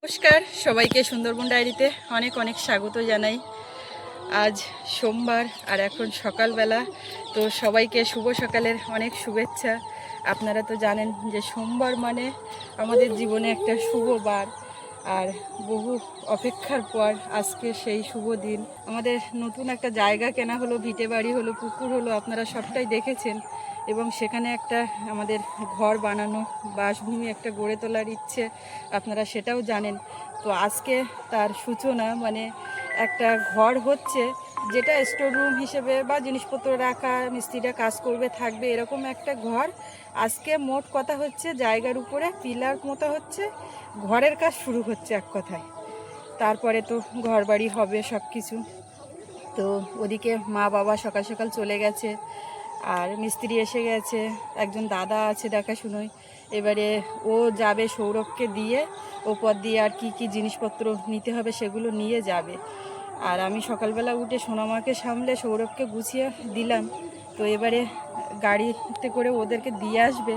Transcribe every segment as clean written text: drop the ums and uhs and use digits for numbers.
নমস্কার সবাইকে সুন্দরবন ডায়েরিতে অনেক অনেক স্বাগত জানাই। আজ সোমবার আর এখন সকালবেলা, তো সবাইকে শুভ সকালের অনেক শুভেচ্ছা। আপনারা তো জানেন যে সোমবার মানে আমাদের জীবনে একটা শুভ বার, আর বহু অপেক্ষার পর আজকে সেই শুভ দিন। আমাদের নতুন একটা জায়গা কেনা হলো, ভিটে বাড়ি হলো, পুকুর হলো, আপনারা সবটাই দেখেছেন। এবং সেখানে একটা আমাদের ঘর বানানো, বাসভূমি একটা গড়ে তোলার ইচ্ছে, আপনারা সেটাও জানেন। তো আজকে তার সূচনা, মানে একটা ঘর হচ্ছে যেটা স্টোর রুম হিসেবে বা জিনিসপত্র রাখা, মিস্ত্রিরা কাজ করবে, থাকবে, এরকম একটা ঘর। আজকে মোট কথা হচ্ছে জায়গার উপরে পিলার মতো হচ্ছে, ঘরের কাজ শুরু হচ্ছে এক কথায়। তারপরে তো ঘর বাড়ি হবে সব কিছু। তো ওদিকে মা বাবা সকাল সকাল চলে গেছে, আর মিস্ত্রি এসে গেছে, একজন দাদা আছে দেখাশুনোই। এবারে ও যাবে সৌরভকে দিয়ে, ওপর দিয়ে আর কি কি জিনিসপত্র নিতে হবে সেগুলো নিয়ে যাবে। আর আমি সকালবেলা উঠে সোনামাকে সামলে সৌরভকে গুছিয়ে দিলাম। তো এবারে গাড়িতে করে ওদেরকে দিয়ে আসবে।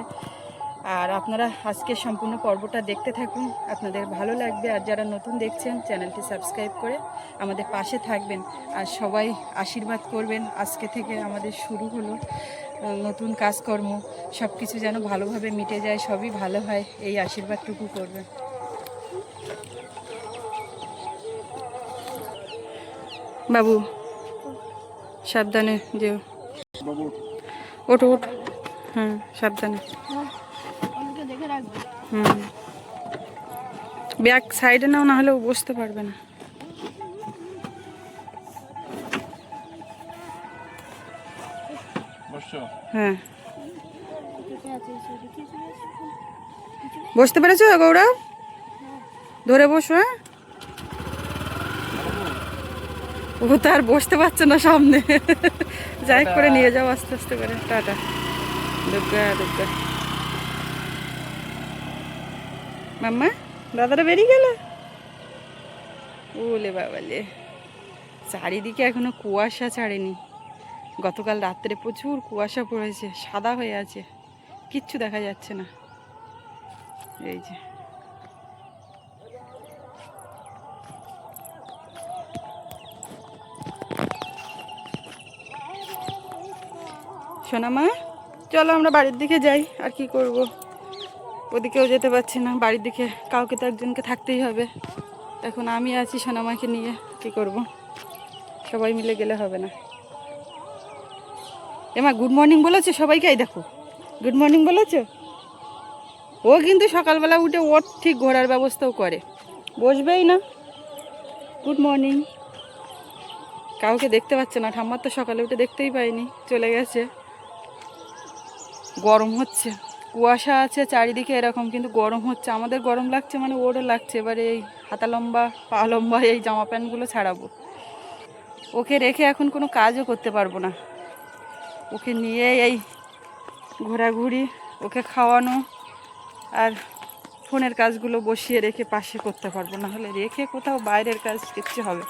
আর আপনারা আজকের সম্পূর্ণ পর্বটা দেখতে থাকুন, আপনাদের ভালো লাগবে। আর যারা নতুন দেখছেন চ্যানেলটি সাবস্ক্রাইব করে আমাদের পাশে থাকবেন, আর সবাই আশীর্বাদ করবেন। আজকে থেকে আমাদের শুরু হলো নতুন কাজকর্ম, সব কিছু যেন ভালোভাবে মিটে যায়, সবই ভালো হয়, এই আশীর্বাদটুকু করবেন। বাবু সাবধানে যেও, ওঠো ওঠো, হ্যাঁ সাবধানে। ব্যাক সাইডে নাও, না হলে ও বসতে পারবে না। হ্যাঁ বসতে পেরেছো গৌরব? ধরে বসো। হ্যাঁ ও তো আর বসতে পারছে না সামনে, যাই করে নিয়ে যাও আস্তে আস্তে করে। টাটা, দুর্গা দুর্গা। মাম্মা দাদারা বেরিয়ে গেল। ওলে বাবালে, চারিদিকে এখনো কুয়াশা ছাড়েনি। গতকাল রাত্রে প্রচুর কুয়াশা পড়েছে, সাদা হয়ে আছে, কিচ্ছু দেখা যাচ্ছে না। এই যে সোনামা, চলো আমরা বাড়ির দিকে যাই। আর কি করব, ওদিকেও যেতে পারছি না, বাড়ির দিকে কাউকে তো একজনকে থাকতেই হবে। এখন আমি আছি সোনামাকে নিয়ে, কি করব, সবাই মিলে গেলে হবে না। এমা গুড মর্নিং বলেছে সবাইকে, এই দেখো গুড মর্নিং বলেছে। ও কিন্তু সকালবেলা উঠে ওর ঠিক ঘোরার ব্যবস্থাও করে, বসবেই না। Good morning. কাউকে দেখতে পাচ্ছে না, ঠাম্মার তো সকালে উঠে দেখতেই পাইনি, চলে গেছে। গরম হচ্ছে, কুয়াশা আছে চারিদিকে এরকম, কিন্তু গরম হচ্ছে। আমাদের গরম লাগছে মানে ওরও লাগছে। এবারে এই হাতা লম্বা পা লম্বা এই জামা প্যান্টগুলো ছাড়াবো। ওকে রেখে এখন কোনো কাজও করতে পারবো না। ওকে নিয়ে এই ঘোরাঘুরি, ওকে খাওয়ানো, আর ফোনের কাজগুলো বসিয়ে রেখে পাশে করতে পারবো না। হলে রেখে কোথাও বাইরের কাজ কিচ্ছু হবে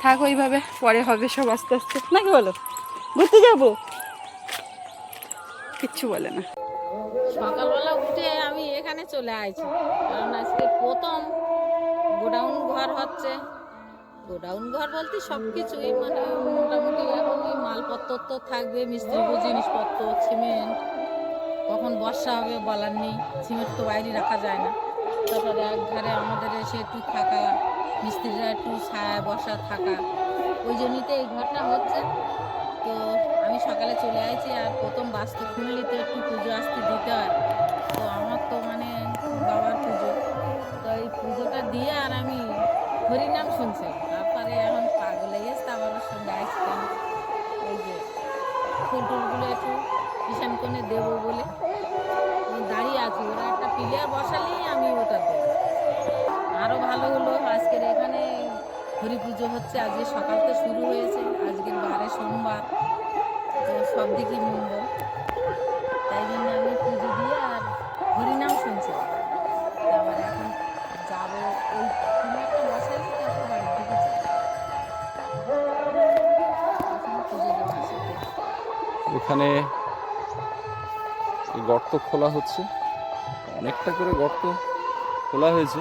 থাক, ওইভাবে পরে হবে সব আস্তে আস্তে, নাকি বলো? ঘুরতে যাবো, কিচ্ছু বলে না। সকালবেলা উঠে আমি এখানে চলে আসছি, কারণ আজকে প্রথম গোডাউন ঘর হচ্ছে। গোডাউন ঘর বলতে সব কিছুই, মানে মোটামুটি এখন ওই মালপত্র তো থাকবে, মিস্ত্রির জিনিসপত্র, সিমেন্ট, কখন বর্ষা হবে বলার নেই, সিমেন্ট তো বাইরে রাখা যায় না। তারপরে একধারে আমাদের এসে একটু থাকা, মিস্ত্রিরা একটু ছায়া বসা থাকা, ওই জন্যই তো এই ঘরটা হচ্ছে। তো আমি সকালে চলে আসছি, আর প্রথম বাস্তু খুললে তো একটু পুজো আসতে দিতে হয়। তো আমার তো মানে বাবার পুজো, তো এই পুজোটা দিয়ে আর আমি হরিনাম শুনছি। তারপরে এখন পাগল হয়ে গেছে, আবার ওর সঙ্গে আসতাম। ওই যে ফুল টুলগুলো একটু ঈশান কোণে দেবো বলে আমি দাঁড়িয়ে আছি। ওরা একটা পিলিয়ার বসালেই আমি ওটা দেবো। আরও ভালো হলো, আজকের এখানে হরি পুজো হচ্ছে। আজকে সকাল তো শুরু হয়েছে, আজকের বারে সোমবার, তো সব দিকই মঙ্গল। তাই জন্য আমি পুজো দিয়ে আর হরিনাম শুনছি। আবার এখন যাবো, ওই কোনো একটা বসাইছি, তারপর বাড়ির দিকে যাবো। এখন পুজো দেওয়ার সাথে এখানে গর্ত খোলা হচ্ছে, অনেকটা করে গর্ত খোলা হয়েছে।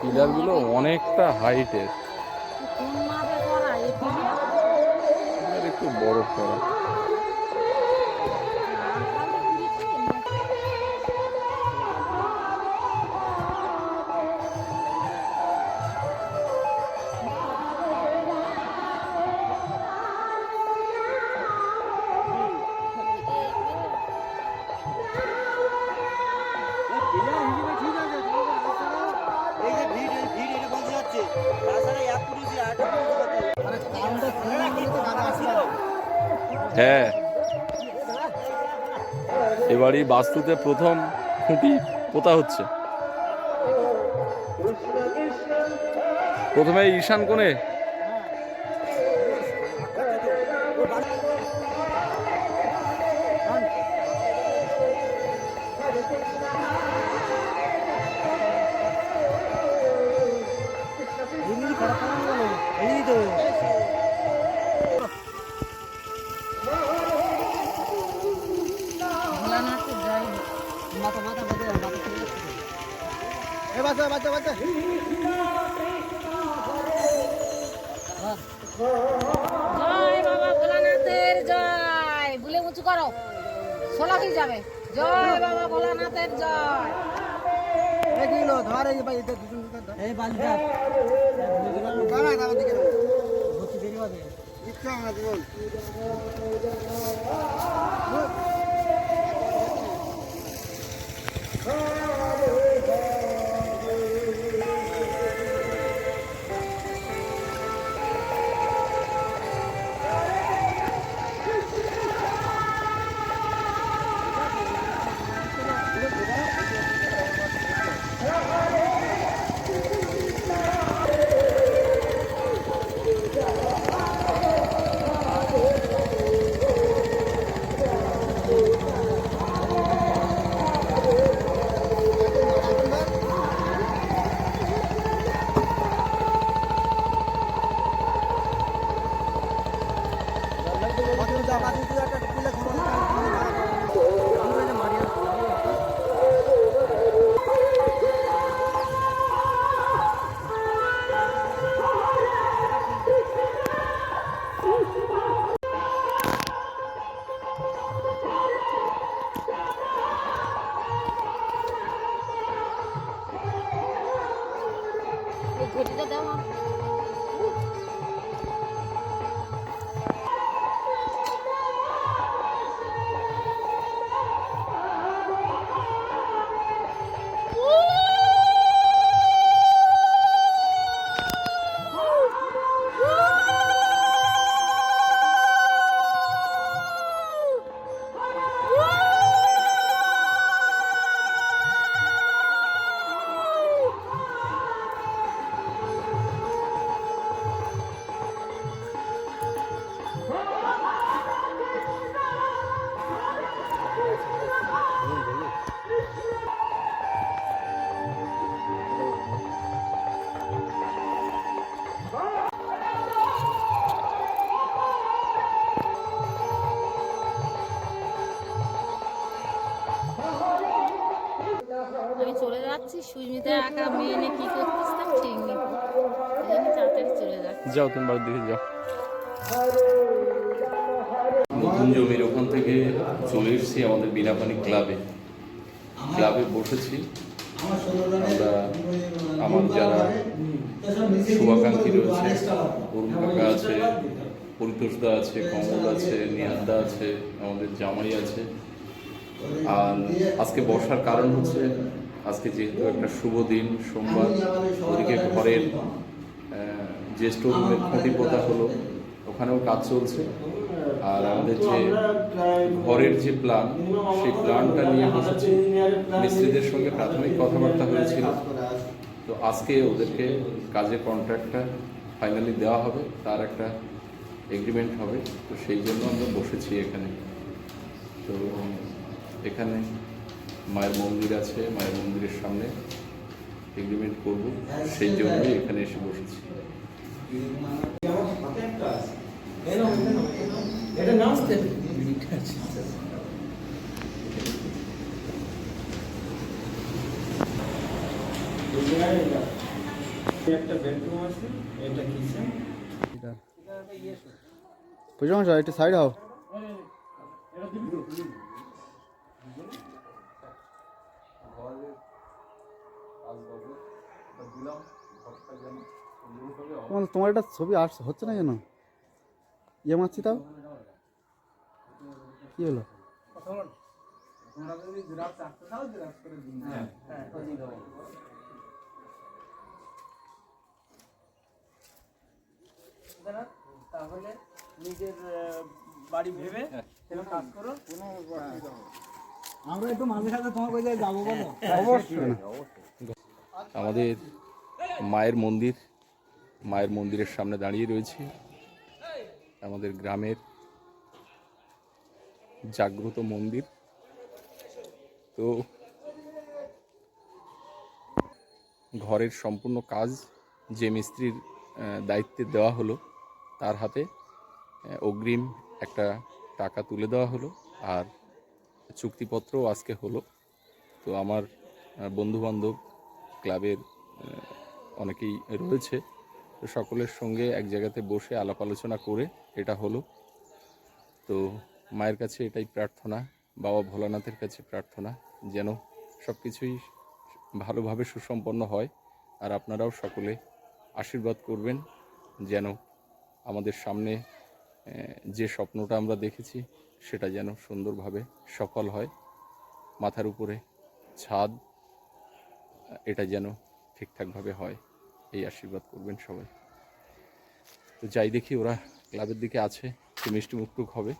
পিলারগুলো অনেকটা হাইটের, কোন মাপে করা এই পিলার? একটু বড় করা। হ্যাঁ, এবারই বাস্তুতে প্রথম খুঁটি পোতা হচ্ছে। প্রথমে ঈশান কোণে জয় বাবা ভোলানাথের জয় বলে উঁচু করো, সোলা হয়ে যাবে। জয় বাবা ভোলানাথের জয়। এই ঘটিটা দাও আমার। আমি চলে যাচ্ছি, সুস্মিতা একা মেয়ে নিয়ে কি করতেছ তা ঠিক নেই, এই জন্য তাড়াতাড়ি চলে যাচ্ছি। যাও, তুমি বাড়ির দিকে যাও। নতুন জমির ওখান থেকে চলে এসেছি আমাদের বিনাপানি ক্লাবে বসেছি আমরা। আমার যারা শুভাকাঙ্ক্ষী রয়েছে, অরুণ কাকা আছে, পরিতোষদা আছে, কমল আছে, নিহারদা আছে, আমাদের জামাই আছে। আর আজকে বসার কারণ হচ্ছে আজকে যেহেতু একটা শুভ দিন, সোমবার, ওদিকে ঘরের যে স্টোররুমের খুঁটি পোতা হলো, ওখানেও কাজ চলছে। আর আমাদের যে ঘরের যে প্ল্যান, সেই প্ল্যানটা নিয়ে বসেছি। মিস্ত্রিদের সঙ্গে প্রাথমিক কথাবার্তা হয়েছিল, তো আজকে ওদেরকে কাজের কন্ট্রাক্টটা ফাইনালি দেওয়া হবে, তার একটা এগ্রিমেন্ট হবে। তো সেই জন্য আমরা বসেছি এখানে। তো এখানে মায়ের মন্দির আছে, মায়ের মন্দিরের সামনে এগ্রিমেন্ট করব, সেই জন্যই এখানে এসে বসেছি। এটা নাচতে একটা বেডরুম আছে, এটা কিচেন। বুঝলাম স্যার, একটু সাইড হও। তোমার একটা ছবি আসছে, হচ্ছে না কেন? ইয়ে মারছি তাও কি হলো? তাহলে নিজের বাড়ি ভেবে কাজ করো, কোনো আমরা একটু মাঝে সাথে তোমার কোথায় যাবো বলো? অবশ্যই। আমাদের মায়ের মন্দিরের সামনে দাঁড়িয়ে রয়েছি। আমাদের গ্রামের জাগ্রত মন্দির। তো ঘরের সম্পূর্ণ কাজ যে মিস্ত্রির দায়িত্বে দেওয়া হলো, তার হাতে অগ্রিম একটা টাকা তুলে দেওয়া হলো, আর চুক্তিপত্রও আজকে হলো। তো আমার বন্ধুবান্ধব ক্লাবের অনেকেই রয়েছে, তো সকলের সঙ্গে এক জায়গাতে বসে আলাপ আলোচনা করে এটা হলো। তো মায়ের কাছে এটাই প্রার্থনা, বাবা ভোলানাথের কাছে প্রার্থনা যেন সব কিছুই ভালোভাবে সুসম্পন্ন হয়। আর আপনারাও সকলে আশীর্বাদ করবেন যেন আমাদের সামনে যে স্বপ্নটা আমরা দেখেছি সেটা যেন সুন্দরভাবে সফল হয়। মাথার উপরে ছাদ, এটা যেন ঠিকঠাকভাবে হয়, এই আশীর্বাদ করবেন সবাই। তো যাই দেখি, ওরা ক্লাবের দিকে আছে, একটু মিষ্টি মুখটুক হবে।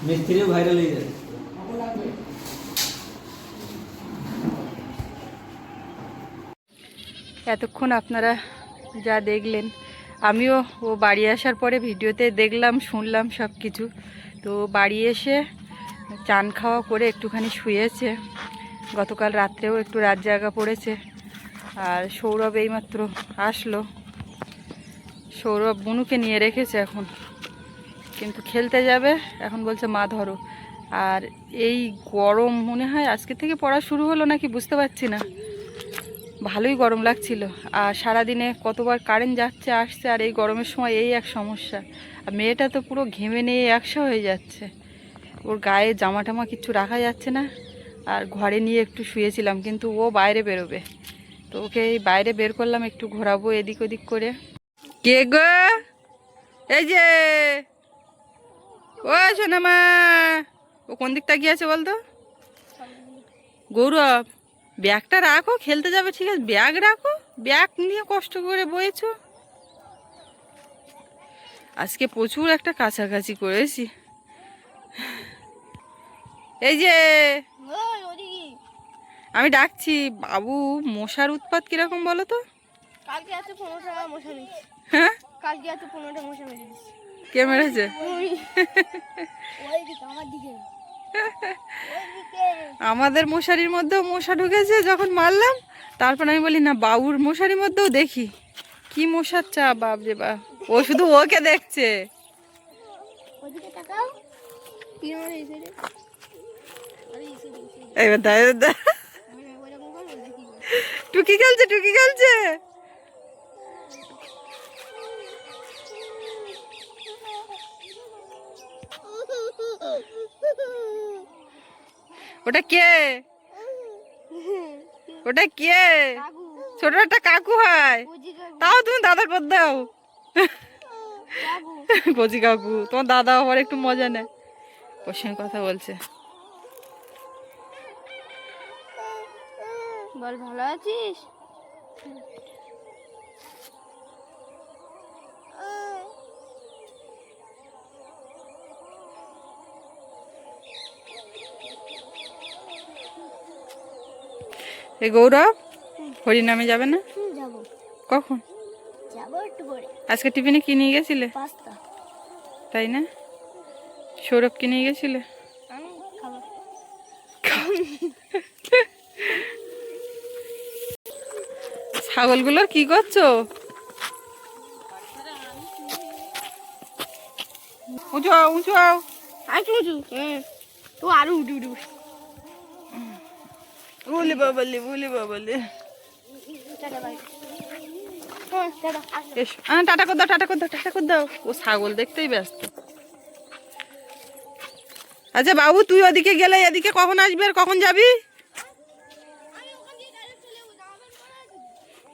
মিস্ত্রিও ভাইরাল হয়ে যাবে। এতক্ষণ আপনারা যা দেখলেন, আমিও ও বাড়ি আসার পরে ভিডিওতে দেখলাম, শুনলাম সব কিছু। তো বাড়ি এসে চান খাওয়া করে একটুখানি শুয়েছে। গতকাল রাত্রেও একটু রাত জাগা পড়েছে। আর সৌরভ এইমাত্র আসলো। সৌরভ বুনুকে নিয়ে রেখেছে এখন, কিন্তু খেলতে যাবে। এখন বলছে মা ধরো। আর এই গরম, মনে হয় আজকে থেকে পড়া শুরু হলো নাকি বুঝতে পারছি না, ভালোই গরম লাগছিল। আর সারাদিনে কতবার কারেন্ট যাচ্ছে আসছে, আর এই গরমের সময় এই এক সমস্যা। আর মেয়েটা তো পুরো ঘেমে নিয়ে একশো হয়ে যাচ্ছে, ওর গায়ে জামা টামা কিচ্ছু রাখা যাচ্ছে না। আর ঘরে নিয়ে একটু শুয়েছিলাম, কিন্তু ও বাইরে বেরোবে, তো ওকে এই বাইরে বের করলাম, একটু ঘোরাবো এদিক ওদিক করে। কে গো? এই যে ও সোনামা, ও কোন দিকটা গিয়েছে বলতো? গৌরব, ব্যাগটা রাখো, খেলতে যাবে ঠিক আছে, ব্যাগ রাখো। ব্যাগ নিয়ে কষ্ট করে বয়েছো। আজকে প্রচুর একটা কাছাকাছি করেছি। এই যে আমি ডাকছি বাবু, মশার উৎপাত কিরকম বলো তো? কালকে এত 15টা মশা মেরেছি। হ্যাঁ, কালকে এত 15টা মশা মেরেছি। কে মেরেছে? ওইদিকে আমার দিকে। ওইদিকে। আমাদের মশারির মধ্যেও মশা ঢুকেছে যখন মারলাম। তারপর আমি বলি না, বাবুর মশারির মধ্যেও দেখি কি মশার চাপ, বাপ রে বাপ। ও শুধু ওকে দেখছে। ওইদিকে তাকাও। কি আমার এই সাইডে? আরে এই সাইডে। এবার দা আমি ওইরকম করে দেখি। টুকি খেলছে, টুকি খেলছে। ওটা কে? ওটা কে? কাকু। ছোট একটা কাকু হয়। বুঝি কাকু। তাও তুমি দাদা কর দাও। কাকু। কচি কাকু, তোমার দাদা আবার একটু মজা নেয়, ওর সঙ্গে কথা বলছে। বল ভালো আছিস? এই গৌরব হরিনামে যাবে না? যাবো। কখন? যাবো একটু পরে। আজকে টিফিনে কি নিয়ে গেছিলে? পাস্তা। তাই না? সৌরভ কি নিয়ে গেছিলে? আমি খাবো। ছাগলগুলোর কি করছো? উঁচু হও, উঁচু হও। আইটু উঁচু। ও আরো উঠে উঠে বসে। বলি বাবলি বলি বাবলি। Tata bye. হ্যাঁ টাটা। এসো টাটা কর দাও, টাটা কর দাও, টাটা কর দাও। ও ছাগল দেখতেই ব্যস্ত। আচ্ছা বাবু, তুই ওদিকে গেলে এদিকে কখন আসবি আর কখন যাবি?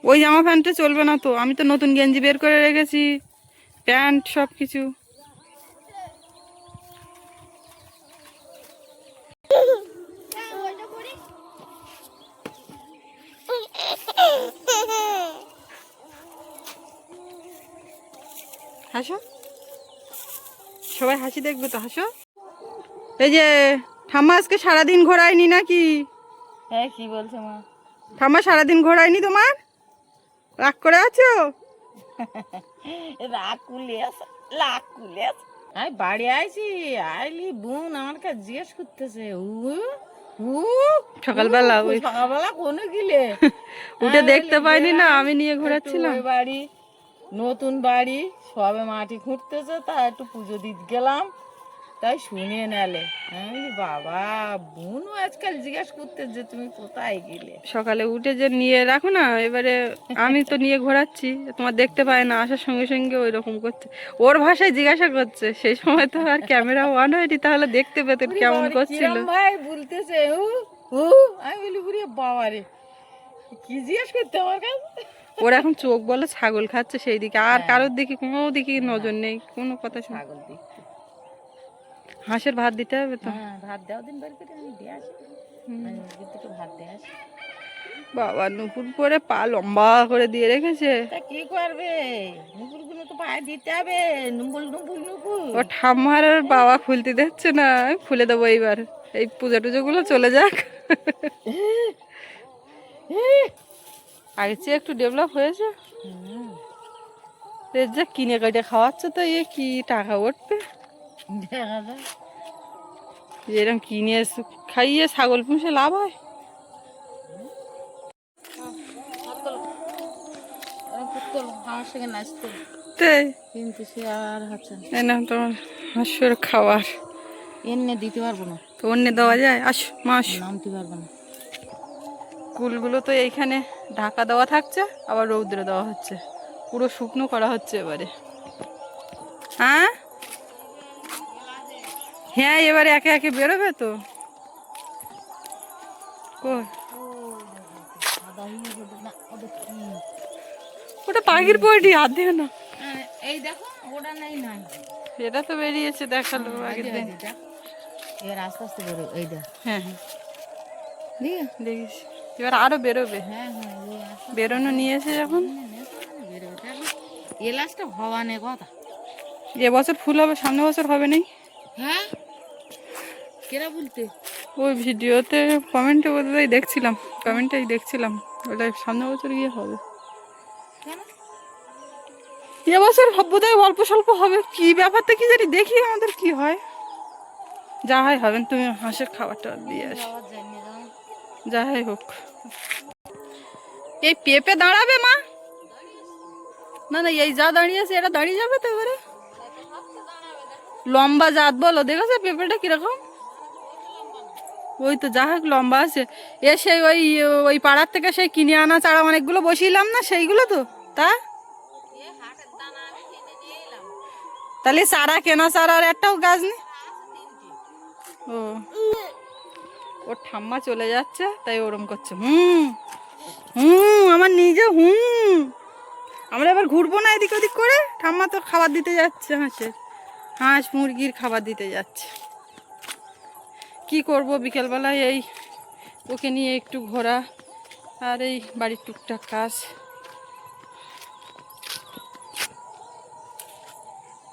ওই জামা প্যান্টে চলবে না তো, আমি তো নতুন গেঞ্জি বের করে রেখেছি, প্যান্ট সব কিছু। হাসো, সবাই হাসি দেখবে তো, হাসো। এই যে ঠাম্মা আজকে সারাদিন ঘোরায়নি নাকি? হ্যাঁ, কি বলছো মা? ঠাম্মা সারাদিন ঘোরায়নি তোমার? রাগ করে আছো? রাগ কুলে আছে, রাগ কুলে আছে। আমি বাড়ি আইছি, আইলি বোন আমার কাছে জিজ্ঞেস করতেছে সকালবেলা ওই সকালবেলা কোনো গিলে উঠে দেখতে পাইনি না, আমি নিয়ে ঘোরাচ্ছিলাম। ওই বাড়ি, নতুন বাড়ি, সবে মাটি খুঁড়তেছে, তা একটু পুজো দিতে গেলাম, তাই শুনিয়ে নেলে। আমি বলি, বাবা বোনও আজকাল জিজ্ঞাসা করতে যে তুমি কোথায় গেলে। সকালে উঠে যে নিয়ে রাখো না, এবারে আমি তো নিয়ে ঘোরাচ্ছি, তোমার দেখতে পায় না, আসার সঙ্গে সঙ্গে ওই রকম করছে, ওর ভাষায় জিজ্ঞাসা করছে। সেই সময় তো আর ক্যামেরা অন হয়নি, তাহলে দেখতে পেতেন কেমন করছিল। কিরম ভাই বলতেছে আমি বলি বুড়ি বাবা রে, কি জিজ্ঞাসা করতে আমার কাছে। ওর এখন চোখ বলে ছাগল খাচ্ছে সেই দিকে, আর কারোর দিকে কোনো দিকে নজর নেই, কোনো কথা শুনে। ছাগল দেখতে, হাঁসের ভাত দিতে হবে তো। হ্যাঁ ভাত দেওয়া দিন বের করে আমি দিয়ে আসি, দুটো ভাত দিয়ে আসি। বাবা নুপুর পরে পা লম্বা করে দিয়ে রেখেছে। তা কি করবে, নুপুর গুলো তো পায়ে দিতে হবে, নুপুর নুপুর নুপুর। ও ঠাম্মার আর বাবা খুলতে দিচ্ছে না, আমি খুলে দেবো এইবার, এই পূজা টুজো গুলো চলে যাক। আগের চেয়ে একটু ডেভেলপ হয়েছে। এর যা কিনে কেটে খাওয়াচ্ছে, তো এ কি টাকা উঠবে? দেখা যায় এরকম কিনে খাইয়ে ছাগল পুষে লাভ হয়? আমার সঙ্গে নাচতো, তাই কিন্তু সে আর হচ্ছে না, এই না তোমার হাঁসের খাবার। এমনি দিতে পারবো না, তো অন্য দেওয়া যায়? আসো মাস নামতে পারবো না। কুলগুলো তো এইখানে ঢাকা দেওয়া থাকছে, আবার রৌদ্রে দেওয়া হচ্ছে, পুরো শুকনো করা হচ্ছে এবারে। হ্যাঁ হ্যাঁ, এবারে একে একে বেরোবে তো। কই ওটা পাখির পোল্ট্রি, হাত দিও না। এই দেখো ওটা নাই নাই, এটা তো বেরিয়েছে, দেখালো আগের দিন। এবার আস্তে আস্তে বেরো, এই দেখ। হ্যাঁ হ্যাঁ দিয়ে দেখিস, এবার আরো বেরোবে। হ্যাঁ হ্যাঁ, এই আস্তে বেরোনো নিয়েছে যখন। বেরোবে, এলাচটা হওয়া নেই কথা। এবছর ফুল হবে, সামনে বছর হবে নাই। হ্যাঁ কেরা বলতে, ওই ভিডিওতে কমেন্টে বোধহয় দেখছিলাম, কমেন্টেই দেখছিলাম, ওটা সামনে বছর গিয়ে হবে। কেন এবছর বোধহয় অল্প স্বল্প হবে, কি ব্যাপারটা কি জানি, দেখি আমাদের কি হয়। যা হয় হবেন, তুমি হাঁসের খাবারটা দিয়ে আসো, আবার জানিয়ে দাও। যাই হোক। এই পেঁপে দাঁড়াবে মা? না না, এই যা দাঁড়িয়েছে এটা দাঁড়িয়ে যাবে তো এবারে। লম্বা জাত বলো, দেখেছো পেঁপেটা কিরকম? ওই তো যা হোক লম্বা আছে। এ সেই ওই ওই পাড়ার থেকে সেই কিনে আনা চারা অনেকগুলো বসিলাম না, সেইগুলো তো। তা তাহলে চারা কেনা চারা আর একটাও গাছ নেই? ও ওর ঠাম্মা চলে যাচ্ছে, তাই ওরম করছে আমার নিজে আমরা এবার ঘুরবো না এদিক ওদিক করে, ঠাম্মা তো খাবার দিতে যাচ্ছে, হাঁস মুরগির খাবার দিতে যাচ্ছে। কি করব, বিকেলবেলায় এই ওকে নিয়ে একটু ঘোরা আর এই বাড়ির টুকটাক কাজ।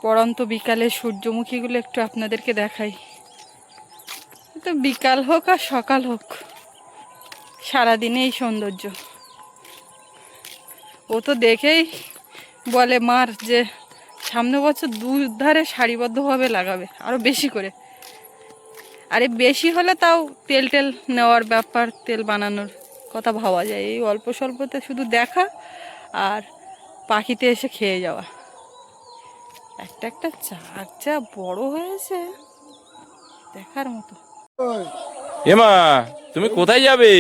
পড়ন্ত বিকালে সূর্যমুখীগুলো একটু আপনাদেরকে দেখাই। তো বিকাল হোক আর সকাল হোক, সারাদিনে এই সৌন্দর্য। ও তো দেখেই বলে মার যে সামনে বছর দুধারে সারিবদ্ধভাবে লাগাবে, আরও বেশি করে। আরে বেশি হলে তাও তেল টেল নেওয়ার ব্যাপার, তেল বানানোর কথা ভাবা যায়। এই অল্প স্বল্পতে শুধু দেখা আর পাখিতে এসে খেয়ে যাওয়া। একটা একটা চাক যা বড় হয়েছে দেখার মতো। এমা তুমি কোথায় যাবে?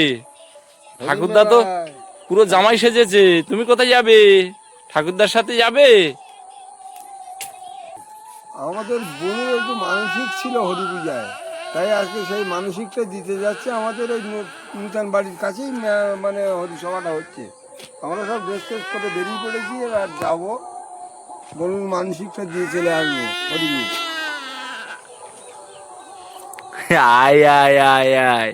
ঠাকুরদা তো পুরো জামাই সেজেছে, তুমি কোথায় যাবে? ঠাকুরদার সাথে যাবে? আমাদের বোনের একটু মানসিক ছিল হরি পূজায়, তাই আজকে সেই মানসিকটা দিতে যাচ্ছে। আমাদের এই নূতন বাড়ির কাছেই মানে হরি সভাটা হচ্ছে। আমরা সব ড্রেস ট্রেস করে বেরিয়ে পড়েছি, আর যাবো, বলুন মানসিকটা দিয়ে চলে আসবো হরি। আয় আয় আয় আয়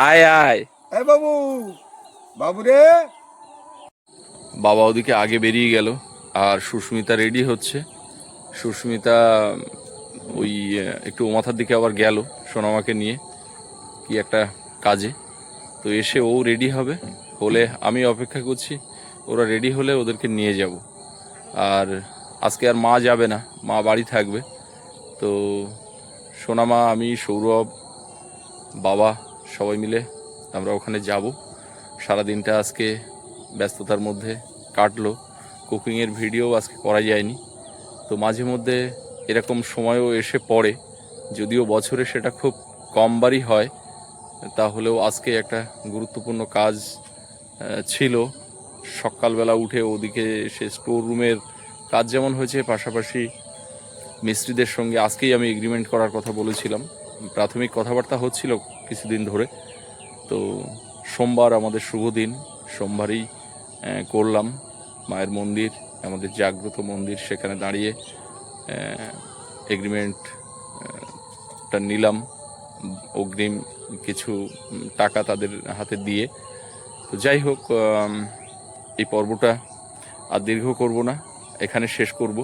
আয় আয়। এই বাবু, বাবু রে। বাবা ওদিকে আগে বেরিয়ে গেল, আর সুস্মিতা রেডি হচ্ছে। সুস্মিতা ওই একটু মাথার দিকে আবার গেল সোনামাকে নিয়ে কি একটা কাজে। তো এসে ও রেডি হবে, হলে আমি অপেক্ষা করছি। ওরা রেডি হলে ওদেরকে নিয়ে যাব। আর আজকে আর মা যাবে না, মা বাড়ি থাকবে। তো সোনামা, আমি, সৌরভ, বাবা সবাই মিলে আমরা ওখানে যাব। সারাদিনটা আজকে ব্যস্ততার মধ্যে কাটলো, কুকিংয়ের ভিডিও আজকে করা যায়নি। তো মাঝে মধ্যে এরকম সময়ও এসে পড়ে, যদিও বছরে সেটা খুব কমবারই হয়, তাহলেও আজকে একটা গুরুত্বপূর্ণ কাজ ছিল। সকালবেলা উঠে ওদিকে সে স্টোর রুমের কাজ যেমন হয়েছে, পাশাপাশি মিস্ত্রিদের সঙ্গে আজকেই আমি এগ্রিমেন্ট করার কথা বলেছিলাম। প্রাথমিক কথাবার্তা হচ্ছিল কিছুদিন ধরে। তো সোমবার আমাদের শুভ দিন, সোমবারই করলাম। মায়ের মন্দির, আমাদের জাগ্রত মন্দির, সেখানে দাঁড়িয়ে এগ্রিমেন্টটা নিলাম, অগ্রিম কিছু টাকা তাদের হাতে দিয়ে। তো যাই হোক, এই পর্বটা আর দীর্ঘ করব না, এখানে শেষ করব।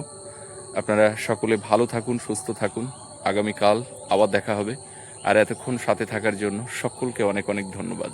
আপনারা সকলে ভালো থাকুন, সুস্থ থাকুন। আগামীকাল আবার দেখা হবে। আর এতক্ষণ সাথে থাকার জন্য সকলকে অনেক অনেক ধন্যবাদ।